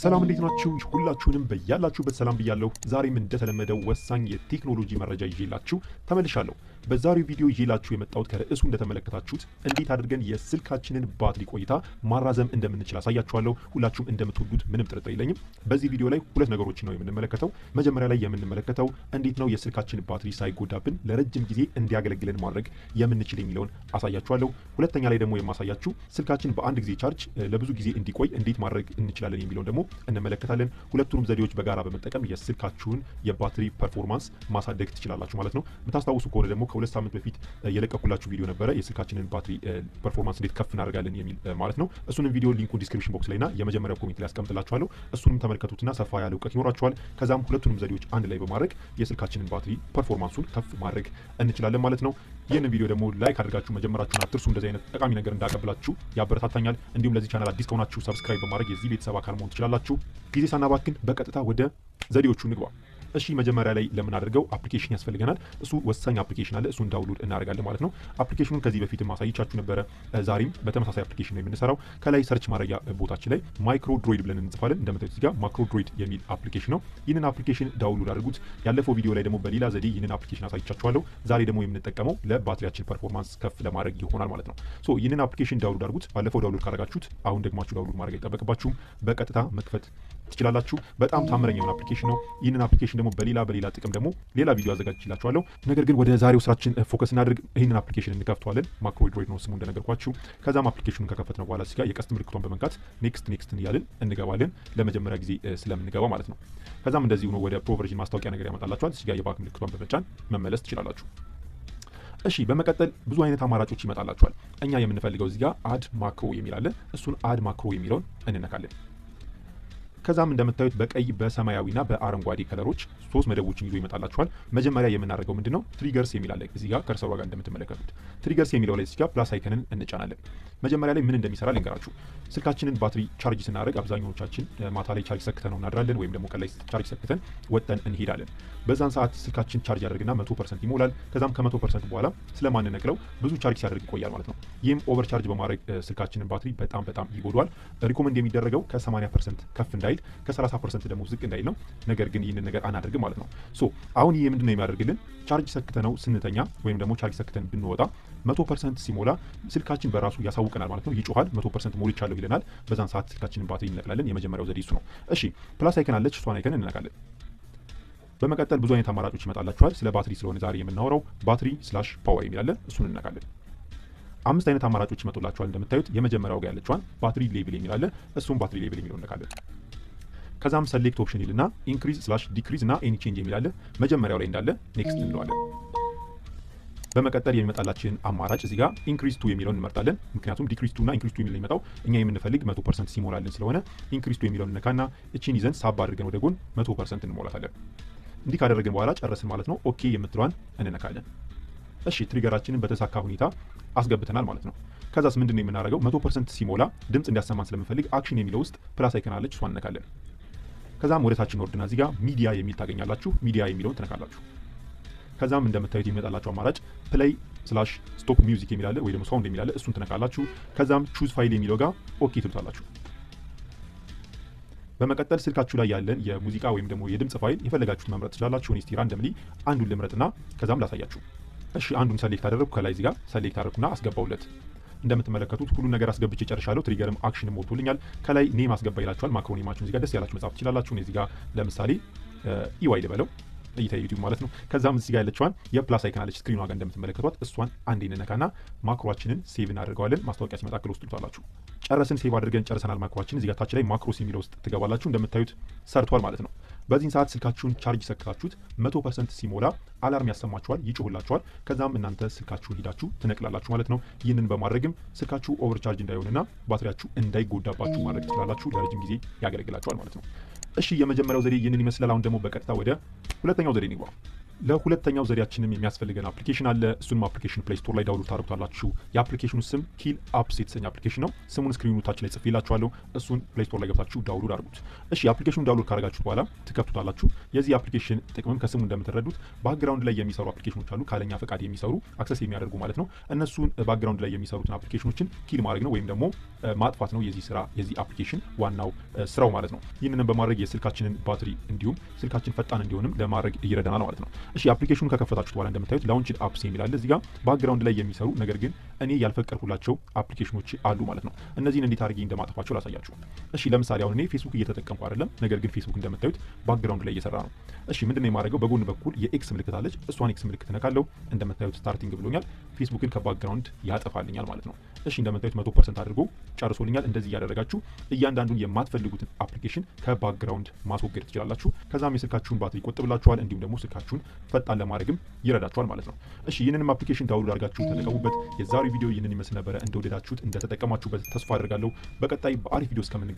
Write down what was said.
ሰላም እንዴት ናችሁ? ሁላችሁንም በያላችሁበት ሰላም ብያለሁ። ዛሬም እንደተለመደው ወሳኝ የቴክኖሎጂ መረጃ ይዤላችሁ ተመልሻለሁ። በዛሬው ቪዲዮ ይዤላችሁ የመጣሁት ከርዕሱ እንደተመለከታችሁት እንዴት አድርገን የስልካችንን ባትሪ ቆይታ ማራዘም እንደምንችል አሳያችኋለሁ። ሁላችሁም እንደምትወዱት ምንም ጥርጥር የለኝም። በዚህ ቪዲዮ ላይ ሁለት ነገሮችን ነው የምንመለከተው። መጀመሪያ ላይ የምንመለከተው እንዴት ነው የስልካችን ባትሪ ሳይጎዳብን ለረጅም ጊዜ እንዲያገለግለን ማድረግ የምንችል የሚለውን አሳያችኋለሁ። ሁለተኛ ላይ ደግሞ የማሳያችሁ ስልካችን በአንድ ጊዜ ቻርጅ ለብዙ ጊዜ እንዲቆይ እንዴት ማድረግ እንችላለን የሚለውን ደግሞ እንመለከታለን። ሁለቱንም ዘዴዎች በጋራ በመጠቀም የስልካችሁን የባትሪ ፐርፎርማንስ ማሳደግ ትችላላችሁ ማለት ነው። የምታስታውሱ ከሆነ ደግሞ ከሁለት ሳምንት በፊት የለቀኩላችሁ ቪዲዮ ነበረ የስልካችንን ባትሪ ፐርፎርማንስ እንዴት ከፍ እናደርጋለን የሚል ማለት ነው። እሱንም ቪዲዮ ሊንኩን ዲስክሪፕሽን ቦክስ ላይና የመጀመሪያው ኮሜንት ላይ አስቀምጥላችኋለሁ። እሱንም ተመልከቱትና ሰፋ ያለ እውቀት ይኖራችኋል። ከዛም ሁለቱንም ዘዴዎች አንድ ላይ በማድረግ የስልካችንን ባትሪ ፐርፎርማንሱን ከፍ ማድረግ እንችላለን ማለት ነው። ይህንን ቪዲዮ ደግሞ ላይክ አድርጋችሁ መጀመራችሁን አትርሱ። እንደዚህ አይነት ጠቃሚ ነገር እንዳቀብላችሁ ያበረታታኛል። እንዲሁም ለዚህ ቻናል አዲስ ከሆናችሁ ሰብስክራይብ በማድረግ የዚህ ቤተሰብ አካል መሆን ትችላላችሁ። ጊዜ ሳናባክን በቀጥታ ወደ ዘዴዎቹ እንግባ። እሺ መጀመሪያ ላይ ለምናደርገው አፕሊኬሽን ያስፈልገናል። እሱ ወሳኝ አፕሊኬሽን አለ። እሱን ዳውንሎድ እናደርጋለን ማለት ነው። አፕሊኬሽኑን ከዚህ በፊት ማሳይቻችሁ ነበረ። ዛሬም በተመሳሳይ አፕሊኬሽን ነው የምንሰራው። ከላይ ሰርች ማድረጊያ ቦታችን ላይ ማይክሮ ድሮይድ ብለን እንጽፋለን። እንደምታዩት እዚህ ጋር ማይክሮ ድሮይድ የሚል አፕሊኬሽን ነው። ይህንን አፕሊኬሽን ዳውንሎድ አድርጉት። ያለፈው ቪዲዮ ላይ ደግሞ በሌላ ዘዴ ይህንን አፕሊኬሽን አሳይቻችኋለሁ። ዛሬ ደግሞ የምንጠቀመው ለባትሪያችን ፐርፎርማንስ ከፍ ለማድረግ ይሆናል ማለት ነው። ሶ ይህንን አፕሊኬሽን ዳውንሎድ አድርጉት። ባለፈው ዳውንሎድ ካደረጋችሁት አሁን ደግማችሁ ዳውንሎድ ማድረግ አይጠበቅባችሁም። በቀጥታ መክፈት ትችላላችሁ። በጣም ታምረኛ የሆነ አፕሊኬሽን ነው። ይህንን አፕሊኬሽን ደግሞ በሌላ ጥቅም ደግሞ ሌላ ቪዲዮ አዘጋጅላችኋለሁ። ነገር ግን ወደ ዛሬው ስራችን ፎከስ እናድርግ። ይህንን አፕሊኬሽን እንከፍተዋለን። ማይክሮ ድሮይድ ነው ስሙ እንደነገርኳችሁ። ከዛም አፕሊኬሽኑን ከከፈትነው በኋላ እዚህ ጋር የቀስት ምልክቷን በመንካት ኔክስት እያልን እንገባለን። ለመጀመሪያ ጊዜ ስለምንገባ ማለት ነው። ከዛም እንደዚህ ሆኖ ወደ ፕሮቨርዥን ማስታወቂያ ነገር ያመጣላችኋል። እዚህ ጋር የባክ ምልክቷን በመጫን መመለስ ትችላላችሁ። እሺ በመቀጠል ብዙ አይነት አማራጮች ይመጣላችኋል። እኛ የምንፈልገው እዚህ ጋር አድ ማክሮ የሚል አለ። እሱን አድ ማክሮ የሚለውን እንነካለን። ከዛም እንደምታዩት በቀይ በሰማያዊና በአረንጓዴ ከለሮች ሶስት መደቦችን ይዞ ይመጣላችኋል። መጀመሪያ የምናደርገው ምንድነው ትሪገርስ የሚል አለ። እዚህ ጋር ከርሰሯ ጋር እንደምትመለከቱት ትሪገርስ የሚለው ላይ እዚህ ጋር ፕላስ አይከንን እንጫናለን። መጀመሪያ ላይ ምን እንደሚሰራ ልንገራችሁ። ስልካችንን ባትሪ ቻርጅ ስናደርግ አብዛኞቻችን ማታ ላይ ቻርጅ ሰክተን እናድራለን፣ ወይም ደግሞ ቀን ላይ ቻርጅ ሰክተን ወጥተን እንሄዳለን። በዛን ሰዓት ስልካችን ቻርጅ ያደርግና 100% ይሞላል። ከዛም ከ100% በኋላ ስለማንነቅለው ብዙ ቻርጅ ሲያደርግ ይቆያል ማለት ነው። ይህም ኦቨር ቻርጅ በማድረግ ስልካችንን ባትሪ በጣም ይጎዳዋል። ሪኮመንድ የሚደረገው ከ80% ከፍ እንዳይል ከ30% ደግሞ ዝቅ እንዳይል ነው። ነገር ግን ይህንን ነገር አናደርግም ማለት ነው። ሶ አሁን ይህ ምንድነው የሚያደርግልን? ቻርጅ ሰክተነው ስንተኛ ወይም ደግሞ ቻርጅ ሰክተን ብንወጣ 100% ሲሞላ ስልካችን በራሱ ያሳውቀናል ማለት ነው። ይጮሃል። 100% ሞልቻለሁ ይለናል። በዛን ሰዓት ስልካችንን ባትሪ እንነቅላለን። የመጀመሪያው ዘዴ እሱ ነው። እሺ ፕላስ አይከን አለች። እሷን አይከን እንነካለን። በመቀጠል ብዙ አይነት አማራጮች ይመጣላችኋል። ስለ ባትሪ ስለሆነ ዛሬ የምናወራው ባትሪ ስላሽ ፓወር የሚላለን እሱን እንነካለን። 5 አይነት አማራጮች ይመጡላችኋል። እንደምታዩት የመጀመሪያው ጋር ያለችዋን ባትሪ ሌቭል የሚላለ እሱን ባትሪ ሌቭል የሚለውን እንነካለን። ከዛም ሰሌክት ኦፕሽን ይልና ኢንክሪዝ ስላሽ ዲክሪዝ እና ኤኒ ቼንጅ የሚላለ መጀመሪያው ላይ እንዳለ ኔክስት እንለዋለን። በመቀጠል የሚመጣላችን አማራጭ እዚህ ጋር ኢንክሪዝ ቱ የሚለውን እንመርጣለን። ምክንያቱም ዲክሪዝ ቱ እና ኢንክሪዝ ቱ የሚለው የሚመጣው እኛ የምንፈልግ 100% ሲሞላልን ስለሆነ ኢንክሪዝ ቱ የሚለውን እንነካና እቺን ይዘን ሳብ አድርገን ወደ ጎን 100% እንሞላታለን። እንዲህ ካደረግን በኋላ ጨረስን ማለት ነው። ኦኬ የምትለዋን እንነካለን። እሺ ትሪገራችንን በተሳካ ሁኔታ አስገብተናል ማለት ነው። ከዛስ ምንድን ነው የምናደርገው? 100% ሲሞላ ድምፅ እንዲያሰማን ስለምንፈልግ አክሽን የሚለው ውስጥ ፕላስ አይከን አለች፣ እሷን እንነካለን። ከዛም ወደ ታችን ወርድና እዚህ ጋር ሚዲያ የሚል ታገኛላችሁ። ሚዲያ የሚለውን ትነካላችሁ። ከዛም እንደምታዩት የሚመጣላችሁ አማራጭ ፕሌይ ስላሽ ስቶፕ ሚውዚክ የሚላለ ወይ ደግሞ ሳውንድ የሚላለ እሱን ትነካላችሁ። ከዛም ቹዝ ፋይል የሚለው ጋር ኦኬ ትሉታላችሁ። በመቀጠል ስልካችሁ ላይ ያለን የሙዚቃ ወይም ደግሞ የድምጽ ፋይል የፈለጋችሁት መምረጥ ትችላላችሁ። እኔ እስቲ ራንደምሊ አንዱን ልምረጥና ከዛም ላሳያችሁ። እሺ አንዱን ሰሌክት አደረግኩ። ከላይ እዚህ ጋር ሰሌክት አደረግኩና አስገባውለት። እንደምትመለከቱት ሁሉ ነገር አስገብቼ ጨርሻለሁ። ትሪገርም አክሽንም ሞልቶልኛል። ከላይ ኔም አስገባ ይላችኋል። ማክሮ ኔማችሁን እዚህ ጋር ደስ ያላችሁ መጻፍ ትችላላችሁ። እኔ እዚህ ጋር ለምሳሌ ኢዋይ ልበለው እይታ ዩቲዩብ ማለት ነው። ከዛም እዚህ ጋር ያለችዋን የፕላስ አይከን አለች ስክሪኗ ጋር እንደምትመለከቷት እሷን አንዴ እንነካና ማክሮአችንን ሴቭ እናደርገዋለን። ማስታወቂያ ሲመጣ ክል ውስጥ ትሉታላችሁ። ጨረስን። ሴቭ አድርገን ጨርሰናል ማክሮአችን። እዚህ ጋር ታች ላይ ማክሮስ የሚለው ውስጥ ትገባላችሁ። እንደምታዩት ሰርቷል ማለት ነው። በዚህን ሰዓት ስልካችሁን ቻርጅ ሰክታችሁት 100% ሲሞላ አላርም ያሰማችኋል፣ ይጮህላችኋል። ከዛም እናንተ ስልካችሁን ሂዳችሁ ትነቅላላችሁ ማለት ነው። ይህንን በማድረግም ስልካችሁ ኦቨር ቻርጅ እንዳይሆንና ባትሪያችሁ እንዳይጎዳባችሁ ማድረግ ትችላላችሁ። ለረጅም ጊዜ ያገለግላችኋል ማለት ነው። እሺ የመጀመሪያው ዘዴ ይህንን ይመስላል። አሁን ደግሞ በቀጥታ ወደ ሁለተኛው ዘዴ እንግባ። ለሁለተኛው ዘዴያችንም የሚያስፈልገን አፕሊኬሽን አለ። እሱንም አፕሊኬሽን ፕሌይ ስቶር ላይ ዳውንሎድ ታደርጉታላችሁ። የአፕሊኬሽኑ ስም ኪል አፕስ የተሰኘ አፕሊኬሽን ነው። ስሙን ስክሪኑ ታች ላይ ጽፌላችኋለሁ። እሱን ፕሌይ ስቶር ላይ ገብታችሁ ዳውንሎድ አድርጉት። እሺ የአፕሊኬሽኑን ዳውንሎድ ካደረጋችሁት በኋላ ትከፍቱታላችሁ። የዚህ አፕሊኬሽን ጥቅምም ከስሙ እንደምትረዱት ባክግራውንድ ላይ የሚሰሩ አፕሊኬሽኖች አሉ፣ ካለኛ ፈቃድ የሚሰሩ አክሰስ የሚያደርጉ ማለት ነው። እነሱን ባክግራውንድ ላይ የሚሰሩትን አፕሊኬሽኖችን ኪል ማድረግ ነው ወይም ደግሞ ማጥፋት ነው የዚህ አፕሊኬሽን ዋናው ስራው ማለት ነው። ይህንንም በማድረግ የስልካችንን ባትሪ እንዲሁም ስልካችን ፈጣን እንዲሆንም ለማድረግ ይረዳናል ማለት ነው። እሺ አፕሊኬሽኑን ከከፈታችሁት በኋላ እንደምታዩት ላውንችድ አፕስ የሚል አለ። እዚህ ጋር ባክግራውንድ ላይ የሚሰሩ ነገር ግን እኔ ያልፈቀድኩላቸው አፕሊኬሽኖች አሉ ማለት ነው። እነዚህን እንዴት አድርጌ እንደማጠፋቸው ላሳያችሁ። እሺ ለምሳሌ አሁን እኔ ፌስቡክ እየተጠቀምኩ አይደለም፣ ነገር ግን ፌስቡክ እንደምታዩት ባክግራውንድ ላይ እየሰራ ነው። እሺ ምንድነው የማደርገው? በጎን በኩል የኤክስ ምልክት አለች። እሷን ኤክስ ምልክት ነካለው። እንደምታዩት ስታርቲንግ ብሎኛል። ፌስቡክን ከባክግራውንድ ያጠፋልኛል ማለት ነው። እሺ እንደምታዩት 100% አድርጎ ጨርሶልኛል። እንደዚህ እያደረጋችሁ እያንዳንዱን የማትፈልጉትን አፕሊኬሽን ከባክግራውንድ ማስወገድ ትችላላችሁ። ከዛም የስልካችሁን ባትሪ ይቆጥብላችኋል፣ እንዲሁም ደግሞ ስልካችሁን ፈጣን ለማድረግም ይረዳችኋል ማለት ነው። እሺ ይህንንም አፕሊኬሽን ዳውንሎድ አድርጋችሁ ተጠቀሙበት። የዛሬው ቪዲዮ ይህንን ይመስል ነበረ። እንደወደዳችሁት እንደተጠቀማችሁበት ተስፋ አድርጋለሁ። በቀጣይ በአሪፍ ቪዲዮ እስከምንገናኝ